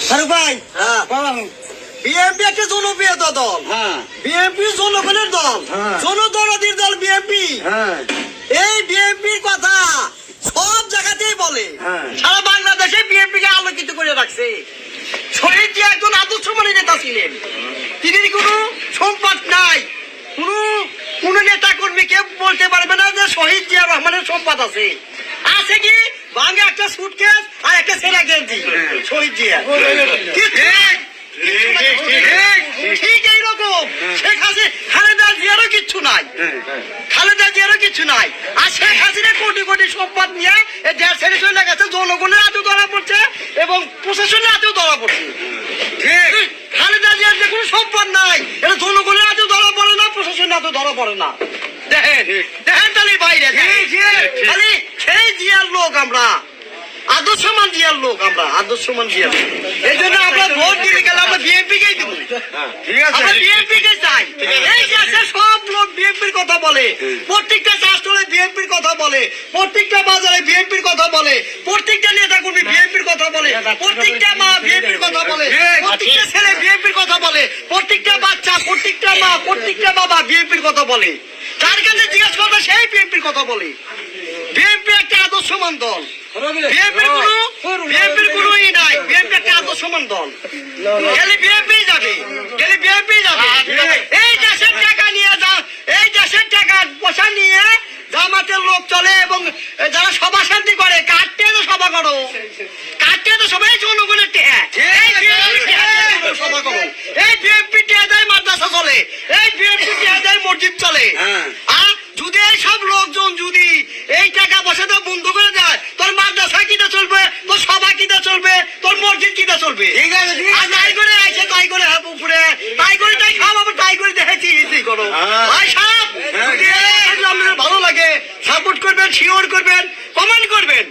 ফারুক ভাই হ্যাঁ। বিএনপি একটা জনপ্রিয় দল, বিএনপি জনগণের দল, জনদরদির দল বিএনপি। এই বিএনপির কথা সব জায়গাতেই বলে, সারা বাংলাদেশে বিএনপি কে আলোকিত করে রাখছে। শহীদ জিয়া একজন আদর্শবাদী নেতা ছিলেন, তিনি কোনো সম্পদ নাই, কোন নেতা কর্মী কেউ বলতে পারবে না যে শহীদ জিয়া রহমানের সম্পদ আছে। আছে কি ভাঙে একটা সুটকেস আর একটা সেরা গেঞ্জি শহীদ জিয়া। ঠিক এইরকম শেখ হাসিনা, খালেদা জিয়ারও কিচ্ছু নাই, খালেদা জিয়ারও কিছু নাই। আর শেখ হাসিনা কোটি কোটি সম্পদ নিয়ে দেশ ছেড়ে চলে গেছে, জনগণের হাতেও ধরা পড়ছে এবং প্রশাসনের হাতেও ধরা পড়ছে। খালেদা জিয়ার যে কোনো সম্পদ নাই, এটা জনগণের হাতেও ধরা পড়ে না, প্রশাসনের হাতেও ধরা পড়ে না। দেখেন দেখেন তাহলে বাইরে খালি সেই জিয়ার লোক আমরা, আদর্শমান জিয়ার লোক আমরা, আদর্শমান জিয়ার লোক। এই জন্য আমরা ভোট দিতে গেলে আমরা বিএনপি কেই দেবো, আমরা বিএনপি কে চাই। এই যে আছে সব লোক বিএনপির কথা বলে, প্রত্যেকটা রাষ্ট্রে বিএনপির কথা বলে, প্রত্যেকটা বাজারে বিএনপির কথা বলে, প্রত্যেকটা নেতা কর্মী বিএনপির কথা বলে, প্রত্যেকটা মা বিএনপির কথা বলে, প্রত্যেকটা ছেলে বিএনপির কথা বলে, প্রত্যেকটা বাচ্চা, প্রত্যেকটা মা, প্রত্যেকটা বাবা বিএনপির কথা বলে। তার কাছে জিজ্ঞেস করবে সেই বিএনপির কথা বলে। বিএনপি একটা আদর্শমান দল, বিএনপির কোনো ই নাই, বিএনপি একটা আদর্শমান দল। গেলে বিএনপি যাবে, গেলে বিএনপি যাবে। এই দেশের টাকা নিয়ে এই দেশের টাকা পয়সা নিয়ে জামাতের লোক চলে এবং যারা সভা শান্তি করে, কাটতে তো সভা করো, কাটতে তো সবাই জনগণের সভা করো। এই বিএনপি টিয়া দেয় মাদ্রাসা চলে, এই বিএনপি টিয়া দেয় মসজিদ চলে। আর যদি এই সব লোকজন যদি এই টাকা পয়সাটা বন্ধ করে দেয়, তোর মাদ্রাসা কিনা চলবে, তোর সভা কিনা চলবে, তোর মসজিদ কিনা চলবে। আর তাই করে আইসে, তাই করে উপরে, তাই করে তাই সব আবার তাই করে দেখেছি করো। ভাই সাহেব, যদি ভালো লাগে সাপোর্ট করবেন, শিওর করবেন, কমেন্ট করবেন।